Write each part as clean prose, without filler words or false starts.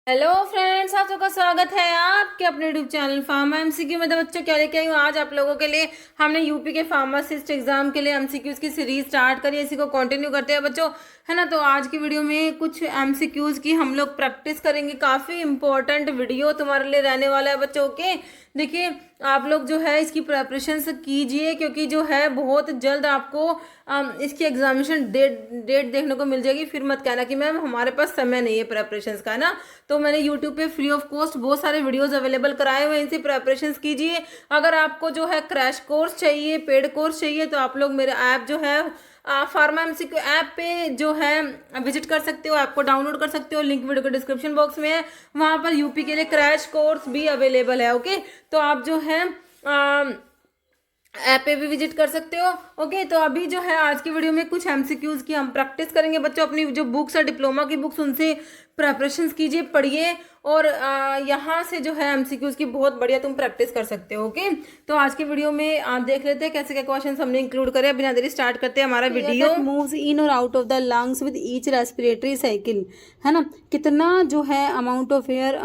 Hello friends, आप सबका स्वागत है आपके अपने यूट्यूब चैनल फार्मा एमसीक्यू में। तो बच्चों क्या लेके आई हूँ आज आप लोगों के लिए। हमने यूपी के फार्मासिस्ट एग्जाम के लिए एमसीक्यूज की सीरीज स्टार्ट करी है, इसी को कंटिन्यू करते हैं बच्चों, है ना। तो आज की वीडियो में कुछ एमसीक्यूज की हम लोग प्रैक्टिस करेंगे। काफ़ी इंपॉर्टेंट वीडियो तुम्हारे लिए रहने वाला है बच्चों के। देखिए, आप लोग जो है इसकी प्रिपरेशन कीजिए, क्योंकि जो है बहुत जल्द आपको इसकी एग्जामिनेशन डेट देखने को मिल जाएगी। फिर मत कहना कि मैम हमारे पास समय नहीं है प्रिपरेशन का, है ना। तो मैंने यूट्यूब पे फ्री ऑफ कॉस्ट बहुत सारे वीडियोस अवेलेबल कराए हुए हैं, इनसे प्रिपरेशन कीजिए। अगर आपको जो है क्रैश कोर्स चाहिए, पेड कोर्स चाहिए, तो आप लोग मेरे ऐप जो है फार्मा एमसीक्यू ऐप पे जो है विजिट कर सकते हो, ऐप को डाउनलोड कर सकते हो। लिंक वीडियो के डिस्क्रिप्शन बॉक्स में है। वहाँ पर यूपी के लिए क्रैश कोर्स भी अवेलेबल है। ओके, तो आप जो है ऐप पे भी विजिट कर सकते हो। ओके, तो अभी जो है आज की वीडियो में कुछ एमसीक्यूज की हम प्रैक्टिस करेंगे बच्चों। अपनी जो बुक्स है डिप्लोमा की बुक्स, उनसे प्रिपरेशन कीजिए, पढ़िए, और यहाँ से जो है एमसीक्यूज की बहुत बढ़िया तुम प्रैक्टिस कर सकते हो। ओके, तो आज की वीडियो में आप देख लेते हैं कैसे क्या क्वेश्चन हमने इंक्लूड करे। बिना देरी स्टार्ट करते हैं हमारा वीडियो। मूव्स इन और out of the lungs with each respiratory cycle, है ना। कितना जो है amount of air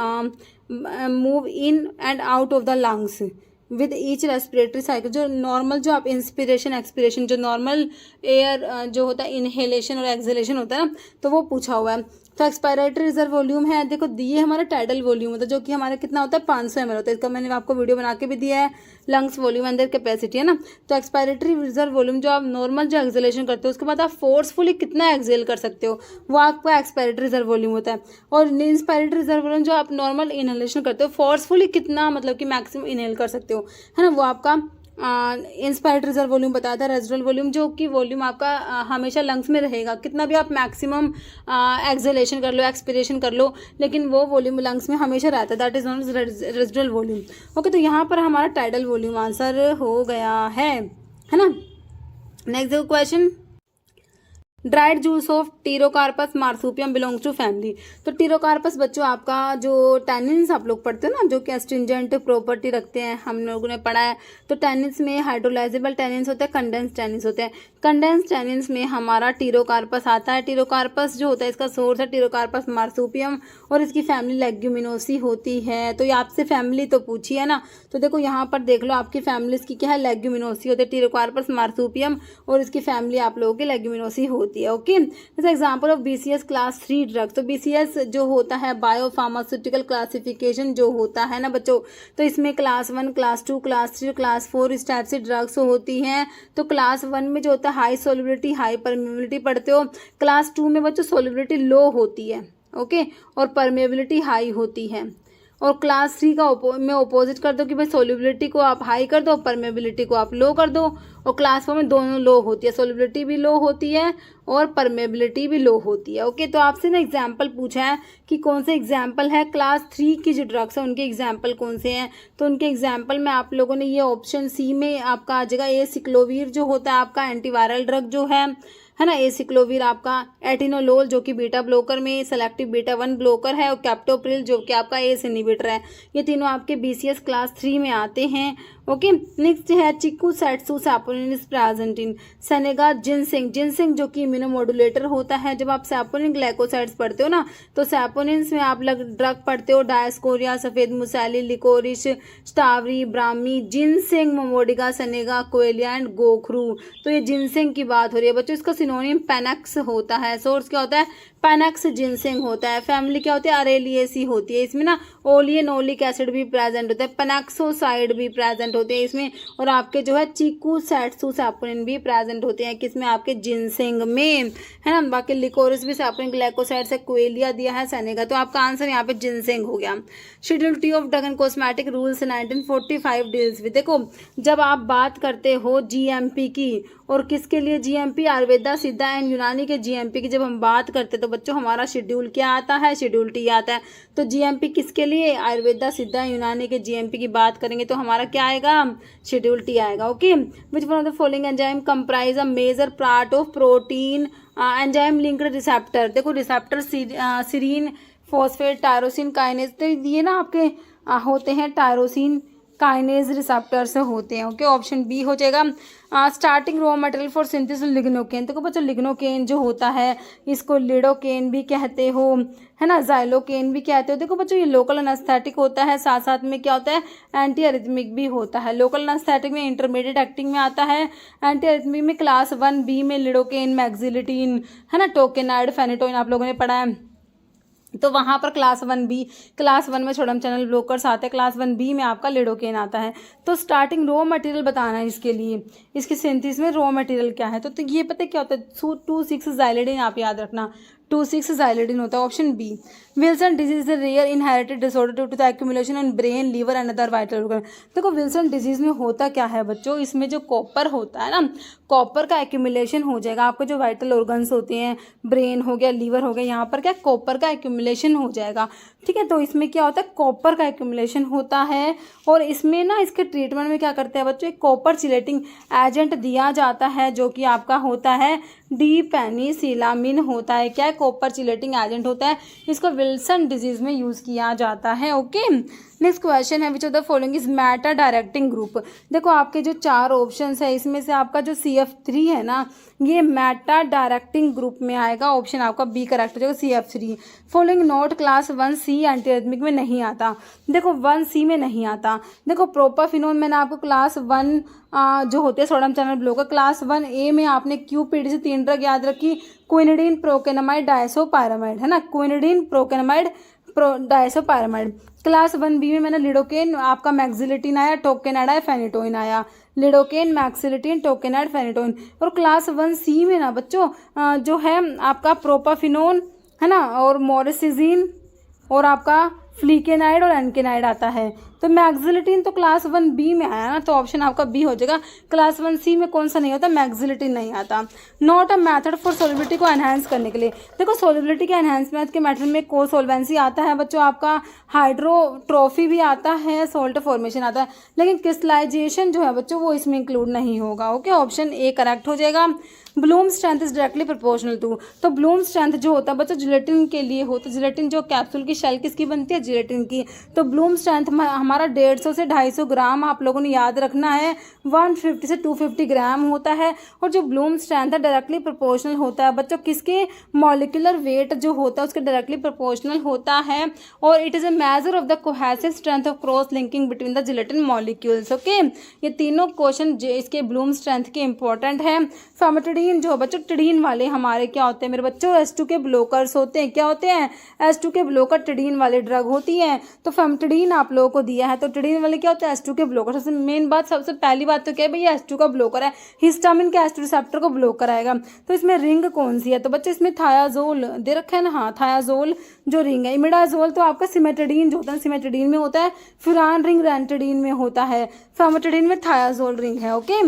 move in and out of the lungs with each respiratory cycle. जो नॉर्मल, जो आप इंस्पिरेशन एक्सपिरेशन, जो नॉर्मल एयर जो होता है इनहेलेशन और एक्सहेलेशन होता है ना, तो वो पूछा हुआ है। तो एक्सपायरेटरी रिजर्व वॉल्यूम है, देखो ये हमारा टाइडल वॉल्यूम होता है, जो कि हमारा कितना होता है 500 ml होता है। इसका मैंने आपको वीडियो बना के भी दिया है। लंग्स वॉल्यूम अंदर कैपेसिटी, है ना। तो एक्सपायरेटरी रिजर्व वॉल्यूम, जो आप नॉर्मल जो एक्सहेलेशन करते हो उसके बाद आप फोर्सफुली कितना एक्सहेल कर सकते हो, वो आपका एक्सपायरेटरी रिजर्व वॉल्यूम होता है। और इंस्पायरेटरी रिजर्व वॉल्यूम, जो आप नॉर्मल इनहेलेशन करते हो फोर्सफुली कितना, मतलब कि मैक्सिमम इनहेल कर सकते हो, है ना, वो आपका इंस्पायर्ड रिजर्व वॉल्यूम बताया था। रेजिडुअल वॉल्यूम, जो कि वॉल्यूम आपका हमेशा लंग्स में रहेगा, कितना भी आप मैक्सिमम एक्सहेलेशन कर लो, एक्सपिरेशन कर लो, लेकिन वो वॉल्यूम लंग्स में हमेशा रहता है। That is non residual volume. Okay, तो यहाँ पर हमारा टाइडल वॉल्यूम आंसर हो गया है ना। Next question, dried juice of pterocarpus marsupium belongs to family. तो टीरोकार्पस बच्चों आपका जो टैनिन्स आप लोग पढ़ते हो ना, जो कि एस्ट्रिंजेंट प्रॉपर्टी रखते हैं, हम लोगों ने पढ़ा है। तो टैनिन्स में हाइड्रोलाइजेबल टैनिन्स होते हैं, कंडेंस टैनिन्स होते हैं। कंडेंस टैनिन्स में हमारा टीरोकार्पस आता है। टीरोकार्पस जो होता है, इसका सोर्स है टीरोकार्पस मार्सूपियम, और इसकी फैमिली लेग्यूमिनोसी होती है। तो ये आपसे फैमिली तो पूछी है ना, तो देखो यहाँ पर देख लो, आपकी फैमिली इसकी क्या है, लेग्यूमिनोसी होती है। टीरोकार्पस मार्सूपियम और इसकी फैमिली आप लोगों की लेग्यूमिनोसी होती है। ओके, जैसे example of BCS class 3 drugs. तो बीसीएस जो होता है बायो फार्मास्यूटिकल क्लासिफिकेशन जो होता है ना बच्चों, तो इसमें क्लास 1, क्लास 2, क्लास 3, क्लास 4 इस टाइप से ड्रग्स होती हैं। तो क्लास 1 में जो होता है हाई सोलिबिलिटी, हाई परमेबिलिटी पढ़ते हो। क्लास 2 में बच्चों सोलिबिलिटी लो होती है, ओके, और परमेबिलिटी हाई होती है। और क्लास 3 का में अपोजिट कर दो कि भाई सोलिबिलिटी को आप हाई कर दो, परमेबिलिटी को आप लो कर दो। और क्लास 4 में दोनों लो होती है, सोलिबिलिटी भी लो होती है और परमेबिलिटी भी लो होती है। ओके, तो आपसे ना एग्जाम्पल पूछा है कि कौन से एग्जाम्पल है क्लास 3 की जो ड्रग्स है उनके एग्जाम्पल कौन से हैं। तो उनके एग्जाम्पल में आप लोगों ने ये ऑप्शन सी में आपका आ जाएगा। एसिक्लोवीर जो होता है आपका एंटीवायरल ड्रग जो है ना। एसिक्लोवीर आपका, एटिनोलोल जो कि बीटा ब्लॉकर में सेलेक्टिव बीटा 1 ब्लॉकर है, और कैप्टोप्रिल जो कि आपका एस इनहिबिटर है। ये तीनों आपके बीसीएस क्लास 3 में आते हैं। ओके, नेक्स्ट है चिक्कू सैटसू saponin is present in senega ginseng. Ginseng जो कि इम्यूनोमोडुलेटर होता है। जब आप सैपोनिन ग्लाइकोसाइड्स पढ़ते हो ना, तो सैपोनिन्स में आप ड्रग पढ़ते हो डायस्कोरिया, सफेद मुसैली, लिकोरिश, strawberry, Brahmi, ginseng, मोमोडिगा, senega, कोएलिया and गोखरू। तो ये जिनसिंग की बात हो रही है बच्चों। इसका सिनोनिम पेनक्स होता है। सोर्स क्या होता है, पेनक्स जिनसिंग होता है। फैमिली क्या होती है, अरेलिएसी होती है। इसमें ना ओलियनोलिक एसिड भी प्रेजेंट होता है, पेनाक्सोसाइड भी प्रेजेंट होते हैं इसमें, और आपके जो है चीकू सैटसू सैपोनिन भी प्रेजेंट होते हैं किसमें, आपके जिनसिंग में, है ना। बाकी लिकोरिस भी सैपोनिन ग्लाइकोसाइड से, कोएलिया दिया है, सेनेगा। तो आपका आंसर यहाँ पे जिनसिंग हो गया। Schedule T of drug and cosmetic rules 1945 deals with. देखो, जब आप बात करते हो जीएमपी की, और किसके लिए जीएमपी, आयुर्वेदा, सिद्धा एंड यूनानी के जीएमपी की जब हम बात करते हैं, तो बच्चों हमारा शेड्यूल क्या आता है, शेड्यूल टी आता है। तो जीएमपी किसके लिए, आयुर्वेदा, सिद्धा, यूनानी के जीएमपी की बात करेंगे तो हमारा क्या आएगा, शेड्यूल टी आएगा। Okay, which one of the following enzyme comprise a major part of protein enzyme linked receptor. देखो receptor serine, phosphate, tyrosine, kinase. तो ये ना आपके होते हैं टायरोसिन, काइनेज रिसेप्टर से होते हैं। ओके, ऑप्शन बी हो जाएगा। Starting raw material for synthesis lignocaine, तो बच्चों लिग्नोकेन जो होता है इसको लिडोकेन भी कहते हो, है ना, जाइलोकेन भी कहते हो। देखो बच्चों ये लोकल एनेस्थेटिक होता है, साथ साथ में क्या होता है एंटी अरिथमिक भी होता है। लोकल एनेस्थेटिक में इंटरमीडिएट एक्टिंग में आता है, एंटी अरिथमिक में क्लास 1B में लिडोकेन, मैक्सिलिटीन, है ना, टोकेनाइड, फेनिटोइन आप लोगों ने पढ़ा है। तो वहाँ पर क्लास 1B, क्लास 1 में सोडियम चैनल ब्लॉकर्स आते हैं, क्लास 1B में आपका लिडोकेन आता है। तो स्टार्टिंग रॉ मटेरियल बताना है इसके लिए, इसकी सिंथेसिस में रॉ मटेरियल क्या है। तो ये पता है क्या होता है 2,6-जाइलिडिन, आप याद रखना 2,6-जाइलिडिन होता है। Option B, Wilson disease is rare inherited disorder due to the accumulation in brain, liver and other vital organ. देखो विल्सन डिजीज में होता क्या है बच्चों, इसमें जो कॉपर होता है ना, कॉपर का एक्यूमुलेशन हो जाएगा। आपके जो वाइटल ऑर्गन्स होते हैं, ब्रेन हो गया, लीवर हो गया, यहाँ पर क्या कॉपर का एक्यूमुलेशन हो जाएगा। ठीक है, तो इसमें क्या होता है कॉपर का एक्यूमुलेशन होता है। और इसमें ना इसके ट्रीटमेंट में क्या करते हैं बच्चों, एक कॉपर चिलेटिंग एजेंट दिया जाता है जो कि आपका होता है डीपेनिसिलामिन होता है। क्या कॉपर चिलेटिंग एजेंट होता है, इसको विल्सन डिजीज में यूज़ किया जाता है। ओके, नेक्स्ट क्वेश्चन है which of the following is Meta directing group. देखो आपके जो 4 ऑप्शंस है इसमें से आपका जो CF3 है ना, ये मेटा डायरेक्टिंग ग्रुप में आएगा। ऑप्शन आपका बी करेक्ट हो जाएगा, CF3। Following note class 1C एंटीरिथमिक में नहीं आता। देखो 1C में नहीं आता। देखो प्रोपाफिनोन मैंने आपको क्लास 1 जो होते हैं sodium channel blocker, class 1A में आपने QPD से 3 ड्रग याद रखी, क्विनिडीन, प्रोकेनामाइड, डायसोपायरामाइड, है ना, क्विनिडीन, प्रोकेनामाइड, डायसोपायरामाइड। क्लास 1B में मैंने लिडोकेन, आपका मैक्सिलिटीन आया, टोकेनाइड आया, फेनिटोइन आया, लिडोकेन, मैक्सिलिटीन, टोकेनाइड, फेनिटोइन। और क्लास 1C में ना बच्चों जो है आपका प्रोपाफिनोन, है ना, और मोरेसिजीन और आपका फ्लीकेनाइड और एनकेनाइड आता है। तो मैक्सिलिटीन तो क्लास 1B में आया ना, तो ऑप्शन आपका बी हो जाएगा। क्लास 1C में कौन सा नहीं होता, मैक्सिलिटीन नहीं आता। Not a method for solubility को एनहांस करने के लिए। देखो सोलिबिलिटी के एनहांसमेंट के मेथड में को सोल्वेंसी आता है बच्चों, आपका हाइड्रोट्रोफी भी आता है, सोल्ट फॉर्मेशन आता है, लेकिन क्रिस्टलाइजेशन जो है बच्चों वो इसमें इंक्लूड नहीं होगा। ओके, ऑप्शन ए करेक्ट हो जाएगा। Bloom strength is directly proportional to. तो ब्लूम स्ट्रेंथ जो होता है बच्चों जिलेटिन के लिए होता है। जिलेटिन जो कैप्सूल की शेल किसकी बनती है, जिलेटिन की। तो ब्लूम स्ट्रेंथ हमारा 150 से 250 ग्राम आप लोगों ने याद रखना है, 150 से 250 ग्राम होता है। और जो ब्लूम स्ट्रेंथ है डायरेक्टली प्रोपोर्शनल होता है बच्चों किसके, मॉलिक्यूलर वेट जो होता है उसके डायरेक्टली प्रोपोर्शनल होता है। और it is a measure of the cohesive strength of cross linking between the gelatin molecules. Okay, ये तीनों क्वेश्चन इसके ब्लूम स्ट्रेंथ के इंपॉर्टेंट है। फैमिटिडीन जो बच्चों टिडीन वाले हमारे क्या होते हैं मेरे बच्चों, H2 के ब्लॉकर्स होते हैं। क्या होते हैं, H2 के ब्लॉकर टिडीन वाले ड्रग होती हैं। तो फैमिटिडीन आप लोगों को दिया है, तो टिडीन वाले क्या होते हैं, H2 के ब्लॉकर। सबसे मेन बात, सबसे पहली बात तो क्या है भैया, H2 का ब्लॉकर है, हिस्टामिन के H2 रिसेप्टर को ब्लॉक कराएगा। तो इसमें रिंग कौन सी है, तो बच्चे इसमें थायाजोल दे रखा है ना, हाँ थायाजोल जो रिंग है। इमिडाजोल तो आपका सिमेटिडीन जो होता है, सिमेटिडीन में होता है, फुरान रिंग रेंटिडीन में होता है, फैमिटिडीन में थायाजोल रिंग है। ओके,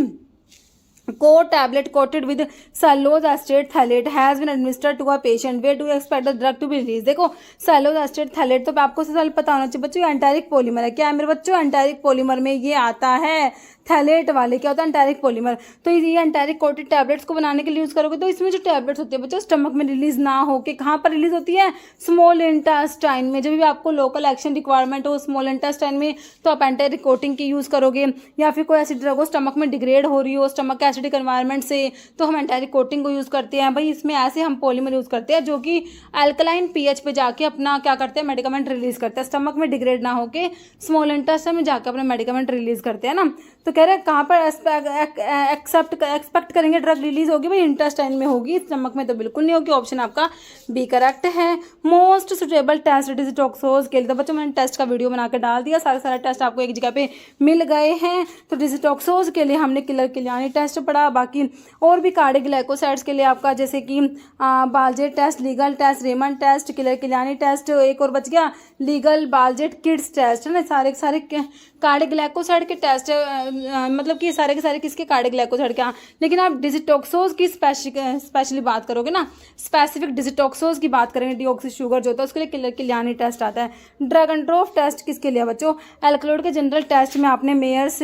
को tablet coated with cellulose acetate thalate has been administered to a patient. Where do you expect the drug to be released? देखो cellulose acetate thalate तो आपको सबसे पता होना चाहिए बच्चों, एंटारिक पॉलीमर है। क्या है मेरे बच्चों, एंटारिक पॉलीमर में ये आता है। थैलेट वाले क्या होता है, एंटारिक पॉलीमर। तो ये एंटारिक कोटेड टैबलेट्स को बनाने के लिए यूज़ करोगे, तो इसमें जो टैबलेट्स होती है बच्चों स्टमक में रिलीज ना हो के कहाँ पर रिलीज होती है, स्मॉल इंटेस्टाइन में। जब भी आपको लोकल एक्शन रिक्वायरमेंट हो स्मॉल इंटेस्टाइन में, तो आप एंटारिक कोटिंग की यूज़ करोगे। या फिर कोई ऐसी ड्रग हो स्टमक में डिग्रेड हो रही हो स्टमक के एसिडिक एनवायरमेंट से, तो हम एंटारिक कोटिंग को यूज़ करते हैं। भाई इसमें ऐसे हम पॉलीमर यूज़ करते हैं जो कि अल्कलाइन पीएच पे जाके अपना क्या करते हैं, मेडिकामेंट रिलीज करते हैं, स्टमक में डिग्रेड ना होके स्मॉल इंटेस्टाइन में जाके अपना मेडिकामेंट रिलीज करते हैं ना। तो कह रहे हैं कहाँ पर एक्सपेक्ट करेंगे ड्रग रिलीज होगी, भाई इंटेस्टाइन में होगी, स्टमक में तो बिल्कुल नहीं होगी। ऑप्शन आपका बी करेक्ट है। मोस्ट सुटेबल टेस्ट डिजिटॉक्सोज के लिए, तो बच्चों मैंने टेस्ट का वीडियो बना के डाल दिया, सारे टेस्ट आपको एक जगह पे मिल गए हैं। तो डिजिटॉक्सोज के लिए हमने किलर किलियानी टेस्ट पढ़ा, बाकी और भी कार्डियोग्लाइकोसाइड्स के लिए आपका जैसे कि Baljet test, Legal test, Raymond test, Killer Kiliani test, एक और बच गया लीगल बालजेट किड्स टेस्ट, है ना। सारे कार्डियोग्लाइकोसाइड के टेस्ट मतलब कि सारे के सारे किसके, कार्डियोग्लाइकोसाइड के। लेकिन आप डिजिटॉक्सोज की स्पेशली बात करोगे ना, स्पेसिफिक डिजिटॉक्सोज की बात करेंगे, डीऑक्सी शुगर जो होता है उसके लिए किलर किलियानी टेस्ट आता है। ड्रग एंड ड्रॉप टेस्ट किसके लिए बच्चों, एल्कलॉइड के जनरल टेस्ट में आपने Mayer's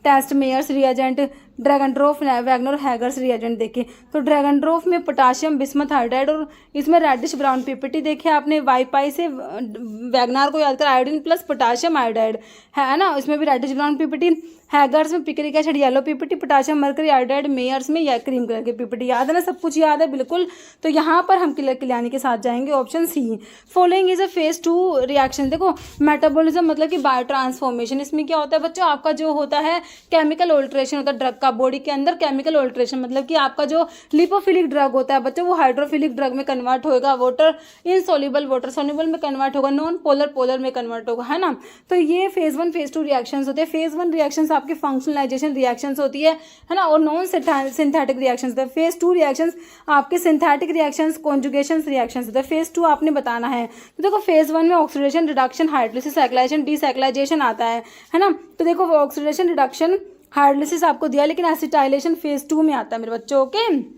test, Mayer's reagent, Dragendorff, Wagner, Hager's reagent देखे तो ड्रैगनड्रोफ में पोटाशियम बिस्मथ हाइड्राइड और इसमें रेडिश ब्राउन पीपीटी देखे आपने। वाईपाई से वैगनार को याद कर आयोडीन प्लस पोटाशियम आयोडाइड है ना, इसमें भी रेडिश ब्राउन पीपीटी। हैगर्स में picric acid yellow PPT, potassium mercury iodide, Mayer's में या क्रीम कलर की पीपीटी। याद है ना, सब कुछ याद है बिल्कुल। तो यहाँ पर हम कल्याणी के साथ जाएंगे option C. Following is a phase 2 reaction. देखो मेटाबॉलिज्म मतलब कि बायो ट्रांसफॉर्मेशन। इसमें क्या होता है बच्चों, आपका जो होता है केमिकल ऑल्ट्रेशन होता है ड्रग का, बॉडी के अंदर केमिकल ऑल्ट्रेशन मतलब कि आपका जो लिपोफिलिक ड्रग होता है बच्चों वो हाइड्रोफिलिक ड्रग में कन्वर्ट होगा, वाटर इनसॉल्युबल वाटर सोल्युबल में कन्वर्ट होगा, नॉन पोलर पोलर में कन्वर्ट होगा, है ना। तो ये फेज 1 फेज 2 रिएक्शंस होते हैं। फेज 1 रिएक्शंस आपके फंक्शनलाइजेशन रिएक्शंस होती है ना, और नॉन सिंथेटिक रिएक्शंस होते हैं। फेज 2 रिएक्शंस आपके सिंथेटिक रिएक्शंस, कॉन्जुगेशन रिएक्शंस होते हैं। फेज 2 आपने बताना है। तो देखो फेज 1 में ऑक्सीडेशन, रिडक्शन, हाइड्रोलिसिस, साइक्लाइजेशन, डीसाइक्लाइजेशन आता है ना। तो देखो ऑक्सीडेशन, रिडक्शन, हाइड्रोलिसिस आपको दिया, लेकिन एसिटाइलेशन फेज 2 में आता है मेरे बच्चों। ओके,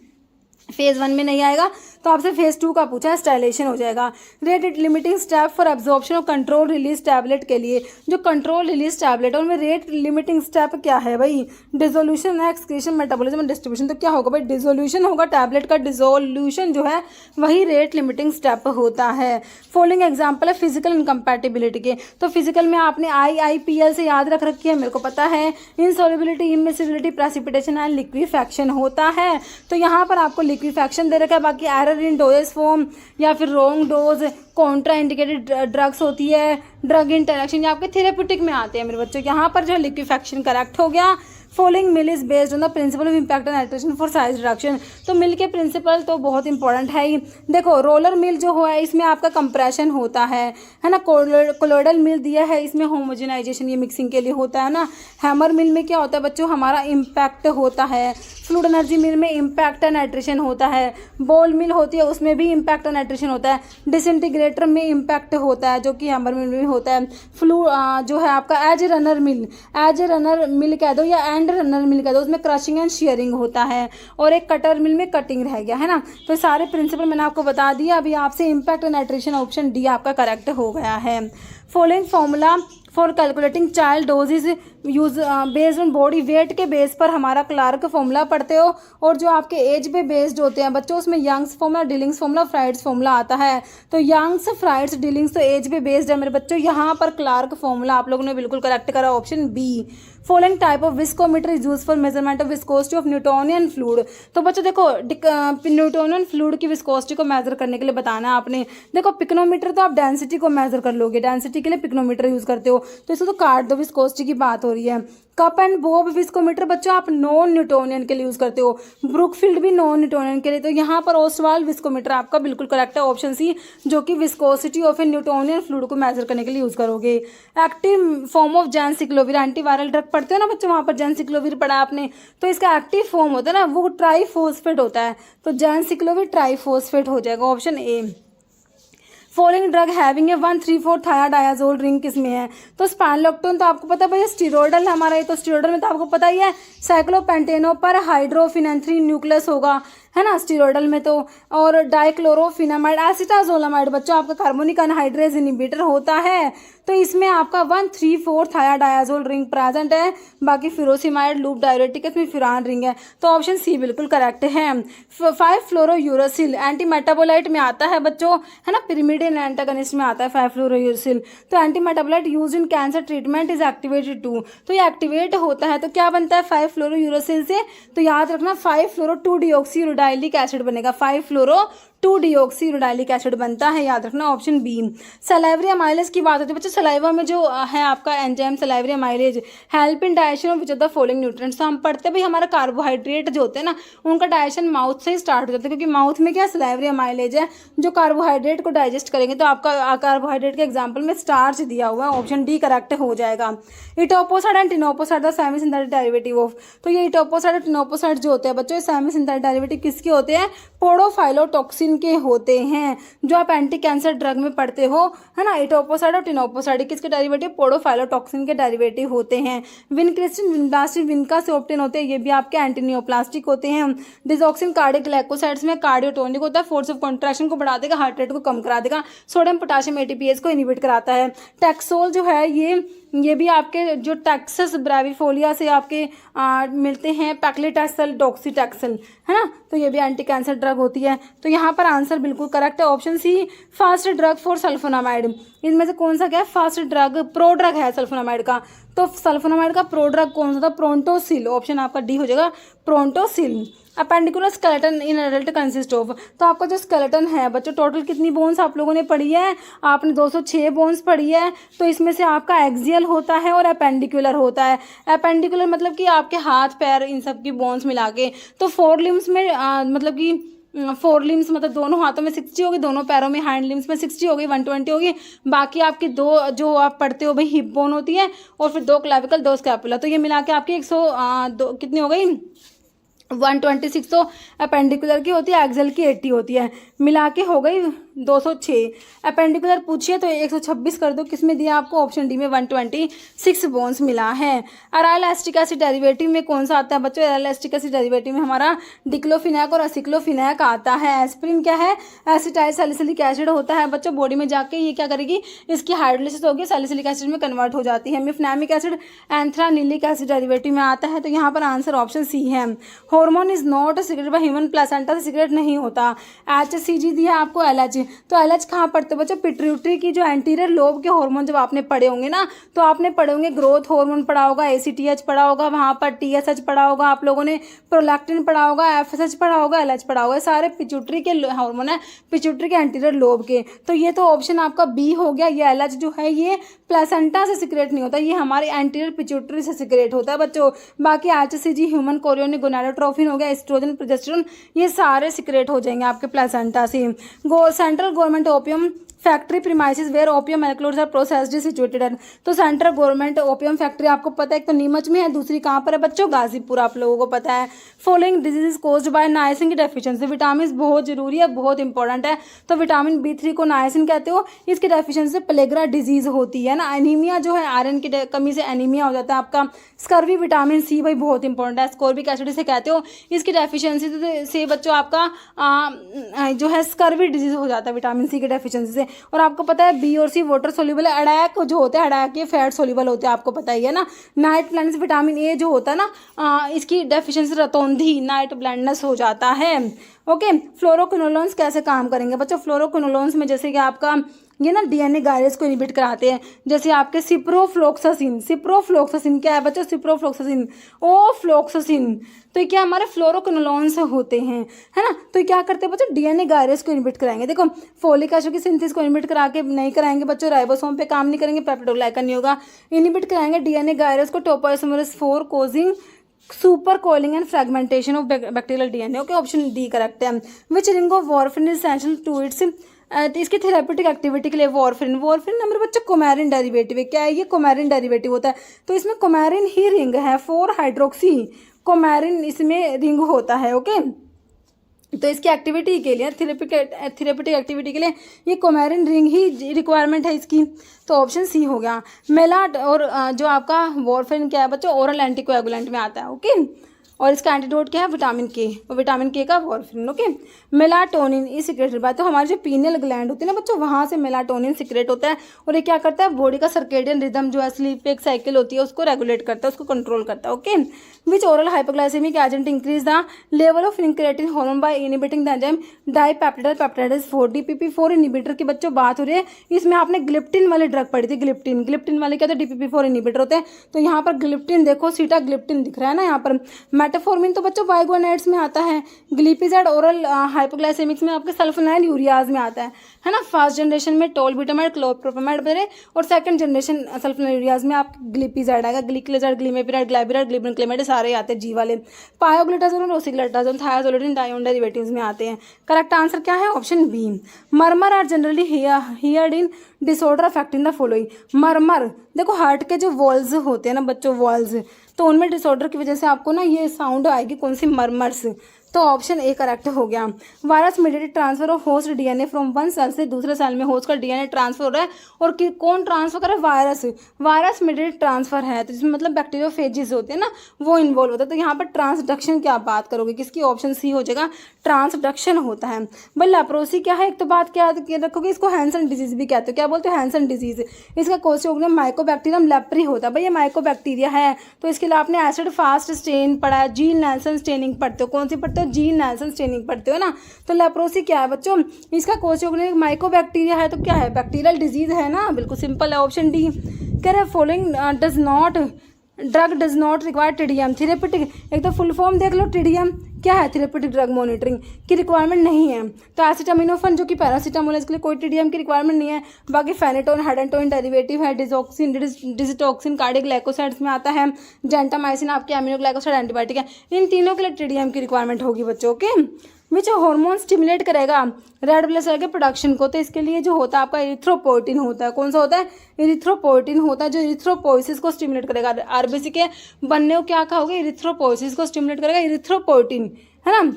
फेज 1 में नहीं आएगा, तो आपसे फेज 2 का पूछा है, स्टाइलेशन हो जाएगा। Rate limiting step for absorption और कंट्रोल रिलीज टैबलेट के लिए, जो कंट्रोल रिलीज टैबलेट और उनमें रेट लिमिटिंग स्टेप क्या है भाई, डिसोल्यूशन, एक्सक्रीशन, मेटाबॉलिज्म, डिस्ट्रीब्यूशन। तो क्या होगा भाई, डिसोल्यूशन होगा, टैबलेट का डिसोल्यूशन जो है वही रेट लिमिटिंग स्टेप होता है। फॉलोइंग एग्जाम्पल है फिजिकल इनकम्पैटिबिलिटी के। तो फिजिकल में आपने IIPL से याद रख रखी है, मेरे को पता है। इनसॉल्युबिलिटी, इमिसिबिलिटी, प्रेसिपिटेशन एंड लिक्विफैक्शन होता है। तो यहाँ पर आपको लिक्विफैक्शन दे रखा है, बाकी एरर इन डोजेज फॉर्म या फिर wrong dose, Contra indicated drugs होती है, ड्रग इंटरेक्शन, या आपके थेरेप्यूटिक में आते हैं मेरे बच्चों। यहाँ पर जो है लिक्विफैक्शन करेक्ट हो गया। Following mill is based on the principle of impact on nitration for size reduction. तो मिल के प्रिंसिपल तो बहुत इंपॉर्टेंट है ही। देखो रोलर मिल जो हुआ है इसमें आपका कंप्रेशन होता है ना। कोलोइडल मिल दिया है, इसमें होमोजेनाइजेशन, ये मिक्सिंग के लिए होता है ना। हैमर मिल में क्या होता है बच्चों, हमारा इम्पैक्ट होता है। फ्लूइड एनर्जी मिल में इम्पैक्ट एंड नाइट्रेशन होता है। बॉल मिल होती है, उसमें भी इम्पैक्ट एंड नाइट्रेशन होता है। डिसइंटीग्रेटर में इम्पैक्ट होता है, जो कि हैमर मिल में होता है। जो है आपका एज रनर मिल कह दो या एंड रनर मिल कह दो, उसमें क्रशिंग एंड शेयरिंग होता है। और एक कटर मिल में कटिंग रह गया, है ना। तो सारे प्रिंसिपल मैंने आपको बता दिया। अभी आपसे impact and nitration option D आपका करेक्ट हो गया है। Following formula for calculating child dosages use based on body weight के बेस पर हमारा क्लार्क फॉर्मूला पढ़ते हो, और जो आपके एज पे बेस्ड होते हैं बच्चों उसमें Young's formula, Dilling's formula, Fried's formula आता है। तो यंग्स, फ्राइड्स, डिलिंग्स तो एज पे बेस्ड है मेरे बच्चों। यहाँ पर क्लार्क फॉर्मूला आप लोगों ने बिल्कुल करेक्ट करा, option B. Following type of viscometer is use for measurement of viscosity of Newtonian fluid. तो बच्चों देखो न्यूटोनियन फ्लूइड की विस्कोसिटी को मेजर करने के लिए बताना है आपने। देखो पिक्नोमीटर तो आप डेंसिटी को मेजर कर लोगे, डेंसिटी के लिए पिक्नोमीटर यूज करते हो, तो इसको तो काट दो, विस्कोसिटी की बात हो रही है। कप एंड बॉब विस्कोमीटर बच्चों आप नॉन न्यूटोनियन के लिए यूज करते हो, ब्रुकफील्ड भी नॉन न्यूटोनियन के लिए। तो यहाँ पर ओस्टवाल विस्कोमीटर आपका बिल्कुल करेक्ट है, ऑप्शन सी, जो कि viscosity of a Newtonian fluid को मेजर करने के लिए यूज करोगे। Active form of ganciclovir, antiviral drug पढ़ते हो ना बच्चों, वहाँ पर जैनसिक्लोविर पढ़ा आपने। तो इसका एक्टिव फॉर्म होता है ना वो ट्राइफॉस्फेट होता है, तो जैनसिक्लोविर ट्राइफॉस्फेट हो जाएगा, option A. Following drug having a 1,3,4 thiadiazole ring किसमें है, तो स्पाइनोलेक्टोन तो आपको पता है भैया स्टीरोडल हमारा ये, तो स्टीरोडल में तो आपको पता ही है साइक्लोपेंटेनो पर हाइड्रोफिनेंथ्रीन न्यूक्लियस होगा, है ना स्टीरोडल में तो। और डाइक्लोरोफिनामाइड, एसिटाजोलामाइड बच्चों आपका कार्बोनिक अनहाइड्रेज इनहिबिटर होता है, तो इसमें आपका 1,3,4 थायाडायाजोल रिंग प्रेजेंट है। बाकी फिरोसिमाइड, लूप डायरेटिक, इसमें फिरान रिंग है, तो ऑप्शन सी बिल्कुल करेक्ट है। 5-फ्लोरोयूरासिल एंटी मेटाबोलाइट में आता है बच्चों, है ना, पिरिमिडिन एंटागनिस्ट में आता है 5-फ्लोरोयूरासिल। तो anti metabolite use in cancer treatment is activated to, तो ये एक्टिवेट होता है, तो क्या बनता है 5-फ्लोरोयूरासिल से, तो याद रखना 5-फ्लोरो-2-डिऑक्सीयूरिडाइलिक एसिड बनेगा, 5-फ्लोरो-2-डिऑक्सीयूरिडाइलिक एसिड बनता है, याद रखना ऑप्शन बी। सलाइवरी अमाइलेज की बात होती है बच्चों, सलाइवा में जो है आपका enzyme salivary amylase help in digestion of which of the following nutrients. तो हम पढ़ते हैं भाई हमारा कार्बोहाइड्रेट जो होते हैं ना उनका डाइजेशन माउथ से ही स्टार्ट हो जाता है, क्योंकि माउथ में क्या सलाइवरी अमाइलेज है जो कार्बोहाइड्रेट को डाइजेस्ट करेंगे। तो आपका कार्बोहाइड्रेट के एग्जाम्पल में स्टार्च दिया हुआ है, ऑप्शन डी करेक्ट हो जाएगा। Etoposide and teniposide the semi synthetic derivative of, तो ये इटोपोसाइड और टिनोपोसाइड जो होते हैं बच्चों, सेमी सिंथेटिक डेरिवेटिव किसके होते हैं, पोडोफाइलोटॉक्सिन टॉक्सिन के होते हैं, जो आप एंटी कैंसर ड्रग में पढ़ते हो, है ना। एटोपोसाइड और टिनोपोसाइड किसके डेरिवेटिव, पोडोफाइलोटॉक्सिन के डेरिवेटिव होते हैं। विनक्रिस्टिन, विंडास्टिन, विनका से ऑब्टेन होते हैं, ये भी आपके एंटीनियोप्लास्टिक होते हैं। डिजॉक्सिन कार्डिक ग्लाइकोसाइड्स में कार्डियोटोनिक होता है, फोर्स ऑफ कॉन्ट्रैक्शन को बढ़ा देगा, हार्ट रेट को कम करा देगा। सोडियम पोटाशियम एटीपीएस को इनहिबिट कराता है। टैक्सोल जो है ये भी आपके जो टैक्सस ब्रेविफोलिया से आपके मिलते हैं, पैक्लिटैक्सल, डॉक्सीटैक्सल, है ना, तो ये भी एंटी कैंसर ड्रग होती है। तो यहाँ पर आंसर बिल्कुल करेक्ट है, option C, fast drug for sulfonamide. इनमें से कौन सा क्या है, फास्ट ड्रग, प्रो ड्रग है सल्फोनामाइड का। तो सल्फोनामाइड का प्रो ड्रग कौन सा था, प्रोंटोसिल, ऑप्शन आपका डी हो जाएगा, prontosil. Appendicular skeleton in adult consist of, तो आपका जो स्केलेटन है बच्चों, टोटल कितनी बोन्स आप लोगों ने पढ़ी है, आपने 206 बोन्स पढ़ी है। तो इसमें से आपका एक्सियल होता है और अपेंडिकुलर होता है। अपेंडिकुलर मतलब कि आपके हाथ पैर इन सब की बोन्स मिला के। तो 4 लिम्स में मतलब कि 4 लिम्स मतलब दोनों हाथों में 60 होगी, दोनों पैरों में हैंड लिम्स में 60 होगी, 120 होगी। बाकी आपकी 2 जो आप पढ़ते हो भाई हिप बोन होती है, और फिर 2 क्लैविकल, 2 स्कैपुला, तो ये मिला के आपकी 102 कितनी हो गई, 126। तो अपेंडिकुलर की होती है, एक्सेल की 80 होती है, मिला के हो गई 206। अपेंडिकुलर पूछिए तो 126 कर दो, किसमें दिया आपको, ऑप्शन डी में 126 बोन्स मिला है। अराइल एसिटिक एसिड डेरिवेटिव में कौन सा आता है बच्चों, अराइल एसिटिक एसिड डेरिवेटिव में हमारा डिक्लोफिनैक और असिक्लोफिनैक आता है। एस्पिरिन क्या है, एसिटाइल सैलिसिलिक एसिड होता है बच्चों, बॉडी में जाके ये क्या करेगी, इसकी हाइड्रोलिसिस होगी, सैलिसिलिक एसिड में कन्वर्ट हो जाती है। मिफनैमिक एसिड एंथ्रानिलिक एसिड डेरिवेटिव में आता है, तो यहाँ पर आंसर ऑप्शन सी है। Hormone is not secreted by human placenta से सीक्रेट नहीं होता। HCG दिया आपको LH, तो LH कहाँ पढ़ते हो बच्चों, पिट्यूटरी की जो एंटीरियर लोब के हार्मोन जब आपने पढ़े होंगे ना, तो आपने पढ़े होंगे ग्रोथ हार्मोन पढ़ा होगा, ACTH पढ़ा होगा, वहाँ पर TSH पढ़ा होगा आप लोगों ने, प्रोलैक्टिन पढ़ा होगा, FSH पढ़ा होगा, LH पढ़ा होगा, सारे पिट्यूटरी के हार्मोन है, पिट्यूटरी के एंटीरियर लोब के। तो ये तो ऑप्शन आपका बी हो गया। ये LH जो है ये प्लेसेंटा से सिक्रेट नहीं होता, ये हमारे एंटीरियर पिट्यूटरी से सिक्रेट होता है बच्चों। बाकी HCG, ह्यूमन कोरियोनिक गोनाडोट्रोफिन हो गया, एस्ट्रोजन, प्रोजेस्टेरोन, ये सारे सिक्रेट हो जाएंगे आपके प्लेसेंटा से। Central government opium factory premises where opium alkaloids are processed situated है। तो सेंट्रल गवर्नमेंट ओपियम फैक्ट्री आपको पता है, एक तो नीमच में है, दूसरी कहाँ पर है बच्चों, गाजीपुर, आप लोगों को पता है। Following disease caused by niacin की डेफिशिएंसी, विटामिन बहुत जरूरी है, बहुत इंपॉर्टेंट है। तो विटामिन B3 को नायसिन कहते हो, इसकी डेफिशिएंसी से प्लेग्रा डिजीज होती है ना। एनीमिया जो है, आयरन की कमी से एनीमिया हो जाता है आपका। स्कर्वी, विटामिन C भाई बहुत इंपॉर्टेंट है, स्कोर्बिक एसिड से कहते हो, इसकी डेफिशिएंसी से बच्चों आपका जो है स्कर्वी डिजीज हो जाता है विटामिन C की डेफिशिएंसी से। और आपको पता है बी और सी वाटर सोल्यूबल है, अडैक जो होते हैं, अडैक ये फैट सोल्यूबल होते हैं, आपको पता ही है ना। नाइट ब्लाइंडनेस, विटामिन A जो होता है ना, इसकी डेफिशिएंसी रतौंधी, नाइट ब्लाइंडनेस हो जाता है। ओके, फ्लोरोक्विनोलोन्स कैसे काम करेंगे बच्चों, फ्लोरोक्विनोलोन्स में जैसे कि आपका ये ना DNA गायरेज को इनहिबिट कराते हैं, जैसे आपके सिप्रोफ्लोक्सासिन। सिप्रोफ्लोक्सासिन क्या है बच्चों, सिप्रोफ्लोक्सासिन, ओफ्लोक्सासिन, तो ये क्या हमारे फ्लोरोक्विनोलोन्स होते हैं, है ना। तो ये क्या करते हैं बच्चों, DNA गायरेज को इनहिबिट कराएंगे। देखो फोलिक एसिड की सिंथेसिस को इनहिबिट करा के नहीं कराएंगे बच्चों, राइबोसोम पे काम नहीं करेंगे, पेप्टिडोग्लाइकन नहीं होगा, इनहिबिट कराएंगे DNA गायरेज को, topoisomerase 4 causing supercoiling and fragmentation of bacterial DNA। Okay, option D correct है। Which ring of warfarin is essential to its, इसकी थेरेप्यूटिक एक्टिविटी के लिए वॉरफिन नंबर बच्चों कोमेरिन डेरिवेटिव है। क्या है ये, कोमेरिन डेरिवेटिव होता है, तो इसमें कोमेरिन ही रिंग है, 4 हाइड्रोक्सी कोमेरिन इसमें रिंग होता है। ओके, तो इसकी एक्टिविटी के लिए, थेरेप्यूटिक एक्टिविटी के लिए ये कोमेरिन रिंग ही रिक्वायरमेंट है इसकी, तो ऑप्शन सी हो गया। मेलाट और जो आपका वॉरफिन क्या है बच्चों, ओरल एंटीकोएगुलेंट में आता है। ओके, और इसका एंटीडोट क्या है, विटामिन के, और विटामिन के का warfarin. Okay, melatonin is secreted by, तो हमारी जो पीनियल ग्लैंड होती है ना बच्चों, वहाँ से मेलाटोनिन सिक्रेट होता है, और ये क्या करता है, बॉडी का सर्केडियन रिदम जो है, स्लीप एक साइकिल होती है, उसको रेगुलेट करता है, उसको कंट्रोल करता है। Okay, which oral hypoglycaemic agent increase the level of incretin hormone by inhibiting the enzyme dipeptide peptidase 4, DPP4 inhibitor की बच्चों बात हो रही है। इसमें आपने ग्लिप्टिन वाली ड्रग पढ़ी थी, ग्लिप्टिन वाले क्या तो DPP4 इनहिबिटर होते हैं। तो यहाँ पर ग्लिप्टिन देखो, सीटाग्लिप्टिन दिख रहा है ना यहाँ पर। मेटाफॉर्मिन तो बच्चों बाइगोनेट्स में आता है, ग्लिपिजाइड ओरल हाइपोग्लाइसेमिक्स में आपके सल्फोनाइल यूरियाज में आता है ना। फर्स्ट जनरेशन में टोलब्यूटामाइड, क्लोप्रोपामाइड बने, और सेकंड जनरेशन सल्फोनाइल यूरियाज में आप ग्लिपिजाइड आएगा, ग्लिक्लेजाइड, ग्लिमेपिराइड, ग्लाइबिराइड, ग्लिबिनक्लेमाइड, सारे आते हैं जी वाले। पायोग्लूटाजोन और रोसिग्लूटाजोन थायाजोलिडिन डायोन डेरिवेटिव्स में आते हैं। करेक्ट आंसर क्या है, option B. Murmur are generally heard in disorder affecting the following. Murmur देखो, हार्ट के जो वॉल्स होते हैं ना बच्चों, वॉल्स, तो उनमें डिसऑर्डर की वजह से आपको ना ये साउंड आएगी, कौन सी, मरमर्स। तो ऑप्शन ए करेक्ट हो गया। Virus mediated transfer of host DNA from one cell से दूसरे सेल में होस्ट का डीएनए ट्रांसफर हो रहा है, और कौन ट्रांसफर कर रहा है? वायरस। वायरस मीडिएटेड ट्रांसफर है तो इसमें मतलब बैक्टीरियोफेजेस होते हैं ना, वो इन्वॉल्व होता है। तो यहाँ पर ट्रांसडक्शन की आप बात करोगे, किसकी? ऑप्शन सी हो जाएगा, ट्रांसडक्शन होता है। भाई लेप्रोसी क्या है? एक तो बात क्या रखोगे, इसको हैंसन डिजीज भी कहते हो। क्या बोलते हो? Hansen disease. इसका कोस्ट ऑर्गेनिज्म माइकोबैक्टीरियम लेप्री होता है। भाई ये माइकोबैक्टीरिया है, तो इसके लिए आपने एसिड फास्ट स्टेन पढ़ा है, जीन नेल्सन स्टेनिंग पढ़ते हो। कौन सी पढ़ते हो? जीन नेल्सन स्टेनिंग पढ़ते हो ना। तो लेप्रोसी क्या है बच्चों? इसका कोस्ट ऑर्गेनिज्म माइकोबैक्टीरिया है, तो क्या है? बैक्टीरियल डिजीज है ना, बिल्कुल सिंपल है। ऑप्शन डी कह रहे following drug does not require TDM therapeutic. एक तो फुल फॉर्म देख लो, टीडीएम क्या है? थेरेपेटिक ड्रग मॉनिटरिंग की रिक्वायरमेंट नहीं है। तो एसिटामिनोफेन जो कि पैरासीटामोल है, इसके लिए कोई टीडीएम की रिक्वायरमेंट नहीं है। बाकी फेनेटोन हेडेंटोइन डेरिवेटिव है, डिजिटॉक्सिन कार्डिक ग्लाइकोसाइड्स में आता है, जेंटामाइसिन आपके एमिनोग्लाइकोसाइड एंटीबायोटिक है। इन तीनों के लिए टीडीएम की रिक्वायरमेंट होगी बच्चों। ओके, विच हार्मोन स्टिमुलेट करेगा रेड ब्लड सेल के प्रोडक्शन को? तो इसके लिए जो होता है आपका इरिथ्रोपोइटिन होता है। कौन सा होता है? इरिथ्रोपोइटिन होता है, जो इरिथ्रोपोइसिस को स्टिमुलेट करेगा। आरबीसी के बनने को क्या कहोगे? इरिथ्रोपोइसिस को स्टिमुलेट करेगा इरिथ्रोपोइटिन, है ना।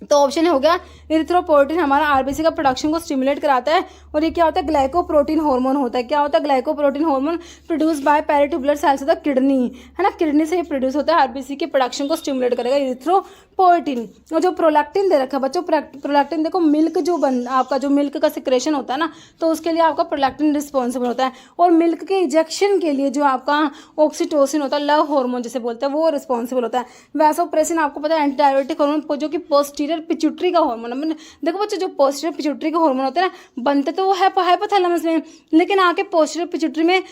तो ऑप्शन हो गया इरिथ्रोपोइटिन हमारा आरबीसी का प्रोडक्शन को स्टिमुलेट कराता है। और ये क्या होता है? ग्लाइकोप्रोटीन हार्मोन होता है। क्या होता है? Glycoprotein hormone produce by peritubular cells of the kidney, है ना। किडनी से ये प्रोड्यूस होता है, आरबीसी के प्रोडक्शन को स्टिमुलेट करेगा इरिथ्रोपोइटिन। और जो प्रोलैक्टिन दे रखा है बच्चों, प्रोलैक्टिन देखो मिल्क जो आपका जो मिल्क का सिक्रेशन होता है ना, तो उसके लिए आपका प्रोलैक्टिन रिस्पॉन्सिबल होता है। और मिल्क के इंजेक्शन के लिए जो आपका ऑक्सीटोसिन होता है, लव हार्मोन जिसे बोलते हैं, वो रिस्पॉन्सिबल होता है। वैसोप्रेसिन आपको पता है एंटीडायरेटिक हार्मोन, जो कि पोस्टीरियर पिट्यूटरी का हार्मोन है। देखो बच्चों, जो पोस्टीरियर पिट्यूटरी के हार्मोन होते हैं ना, बनते तो वो है हाइपोथैलेमस में, लेकिन आके पोस्टीरियर पिट्यूटरी में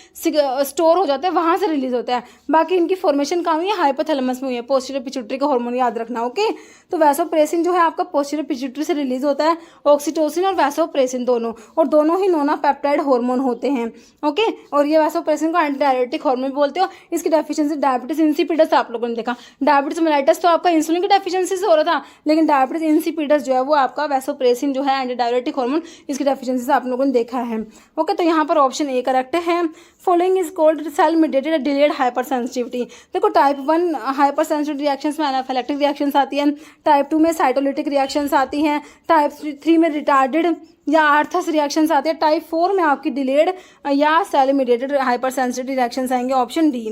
स्टोर हो जाते हैं, वहां से रिलीज होता है। बाकी इनकी फॉर्मेशन कहाँ हुई है? हाइपोथैलेमस में हुई है। पोस्टीरियर पिट्यूटरी का हार्मोन याद रखना। ओके, तो वैसोप्रेसिन जो है आपका पोस्टीरियर पिट्यूटरी से रिलीज होता है, ऑक्सीटोसिन और वैसोप्रेसिन दोनों, और दोनों ही नोना पेप्टाइड हार्मोन होते हैं। ओके, और ये वैसोप्रेसिन को एंटीडायरेटिक हार्मोन भी बोलते हो। इसकी डेफिशिएंसी डायबिटीज इंसिपिडस आप लोगों ने देखा। डायबिटीज मेलाइटस तो आपका इंसुलिन की डेफिशिएंसी से हो रहा था, लेकिन डायबिटीज इंसिपिडस जो है वो आपका वैसोप्रेसिन जो है एंटीडायरेटिक हार्मोन, इसकी डेफिशिएंसी से आप लोगों ने देखा है। ओके, तो यहाँ पर ऑप्शन ए करेक्ट है। Following is called cell mediated delayed hypersensitivity. देखो टाइप 1 हाइपर सेंसिटिव रिएक्शंस में एनाफिलैक्टिक रिएक्शंस आती है, टाइप 2 में साइटोलिटिक रिएक्शंस आती हैं, टाइप 3 में रिटार्डेड या आर्थस रिएक्शंस आती है, टाइप 4 में आपकी डिलेड या cell mediated hypersensitive reactions आएंगे। Option D.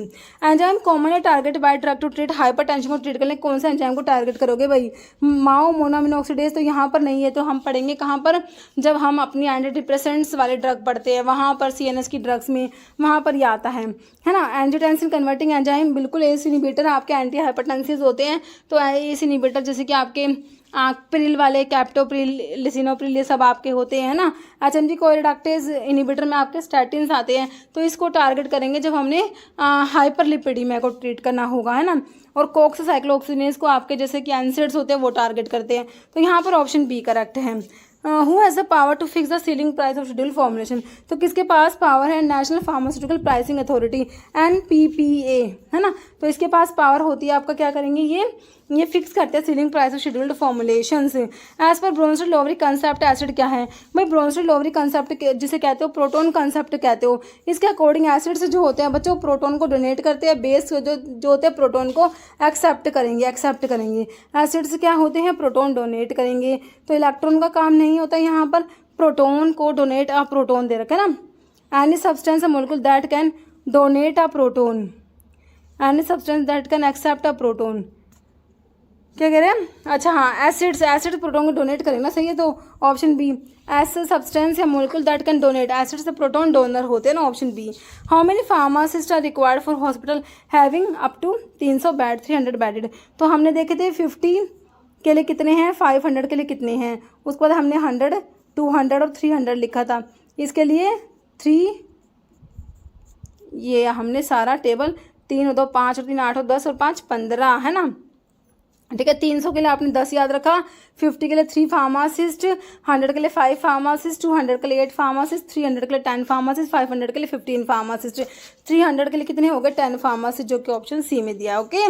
Enzyme commonly target by drug to treat hypertension को ट्रीट करने कौन सा एंजाइम को टारगेट करोगे भाई? माओ मोनोअमीनोऑक्सीडेज तो यहाँ पर नहीं है, तो हम पढ़ेंगे कहाँ पर? जब हम अपनी एंटी डिप्रेसेंट्स वाले ड्रग पढ़ते हैं, वहाँ पर सीएनएस की ड्रग्स में वहाँ पर ये आता है ना। एंजियोटेंसिन कन्वर्टिंग एंजाइम बिल्कुल एस इनिबिटर आपके एंटी हाइपरटेंसिव होते हैं। तो एस इनिबिटर जैसे कि आपके प्रिल वाले, कैप्टोप्रिल, लिसिनोप्रिल, ये सब आपके होते हैं ना। एचएमजी कोरिडक्टेज इनिबिटर में आपके स्टैटिन्स आते हैं, तो इसको टारगेट करेंगे जब हमने हाइपरलिपिडीमिया को ट्रीट करना होगा, है ना। और कोक्स साइक्लोऑक्सीनेज को आपके जैसे कि एनसेड्स होते हैं वो टारगेट करते हैं। तो यहाँ पर ऑप्शन बी करेक्ट है। Who has the power to fix the ceiling price of schedule formulation? तो किसके पास पावर है? National Pharmaceutical Pricing Authority, NPPA, है ना। तो इसके पास पावर होती है, आपका क्या करेंगे ये फिक्स करते हैं ceiling price of scheduled formulations. As पर ब्रोंस्टेड-लोवरी कंसेप्ट एसिड क्या है भाई? ब्रोंस्टेड-लोवरी कंसेप्ट जिसे कहते हो प्रोटोन कंसेप्ट कहते हो। इसके अकॉर्डिंग एसिड्स जो होते हैं बच्चों प्रोटोन को डोनेट करते हैं, बेस जो होते हैं प्रोटोन को एक्सेप्ट करेंगे। एसिड्स क्या होते हैं? प्रोटोन डोनेट करेंगे। तो इलेक्ट्रॉन का काम नहीं होता यहाँ पर, प्रोटोन को डोनेट प्रोटोन दे रखा है ना। Any substance molecule that can donate a proton, any substance that can accept a proton. क्या कह रहे हैं? अच्छा हाँ, एसिड प्रोटोन को डोनेट करेंगे ना, सही है। तो ऑप्शन बी, ऐसे सब्सटेंस या molecule that can donate, acid से प्रोटोन डोनर होते हैं ना, option B. How many pharmacist are required for hospital having up to 300 bed, 300 bedded? तो हमने देखे थे 50 के लिए कितने हैं, 500 के लिए कितने हैं, उसके बाद हमने 100, 200 और 300 लिखा था। इसके लिए 3, ये हमने सारा टेबल 3 और 2 5 और 3 8 और 10 और 5 15, है ना। ठीक है, 300 के लिए आपने 10 याद रखा, 50 के लिए 3 फार्मासिस्ट, 100 के लिए 5 फार्मासिस्ट, 200 के लिए 8 फार्मासिस्ट, 300 के लिए 10 फार्मासिस्ट, 500 के लिए 15 फार्मासिस्ट, 300 के लिए कितने हो गए? 10 फार्मासिस्ट, जो कि ऑप्शन सी में दिया। ओके,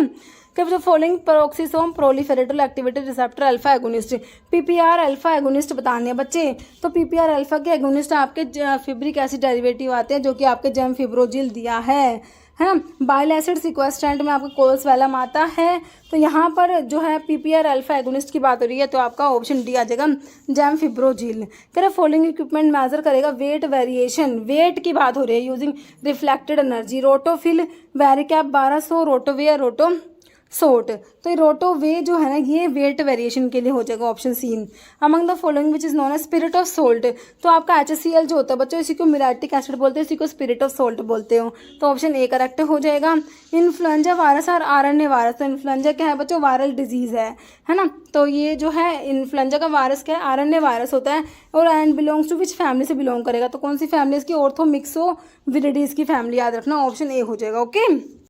कब following peroxisome proliferative activated receptor alpha agonist, PPR alpha agonist बताने हैं बच्चे। तो PPR अल्फा के एगोनिस्ट आपके फिब्रिक एसिड डेरिवेटिव आते हैं, जो कि आपके जेम फिब्रोजिल दिया है है ना। बाइल एसिड सिक्वेस्ट्रेंट में आपका कोल्सवैलम आता है। तो यहाँ पर जो है पीपीआर अल्फा एगोनिस्ट की बात हो रही है, तो आपका ऑप्शन डी आ जाएगा जैमफिब्रोजिल। कह रहा फॉलोइंग इक्विपमेंट मेजर करेगा वेट वेरिएशन, वेट की बात हो रही है यूजिंग रिफ्लेक्टेड एनर्जी। रोटोफिल, वेरिकैप 1200, रोटोवे, रोटो सोट। तो ये रोटोवे जो है ना ये वेट वेरिएशन के लिए हो जाएगा option C. Among the following which is known as spirit of salt. तो आपका HCl जो होता है बच्चों, इसी को मिराटिक एसिड बोलते हैं, इसी को स्पिरिट ऑफ सोल्ट बोलते हो। तो ऑप्शन ए करेक्ट हो जाएगा। इन्फ्लुएंजा वायरस और RNA वायरस। तो इन्फ्लुएंजा क्या है बच्चों, वायरल डिजीज है ना। तो ये जो है इन्फ्लुएंजा का वायरस क्या है, RNA वायरस होता है। और and belongs to which family से बिलोंग करेगा, तो कौन सी फैमिली इसकी, ऑर्थोमिक्सोविरिडीज की फैमिली, याद रखना ऑप्शन ए हो जाएगा। ओके।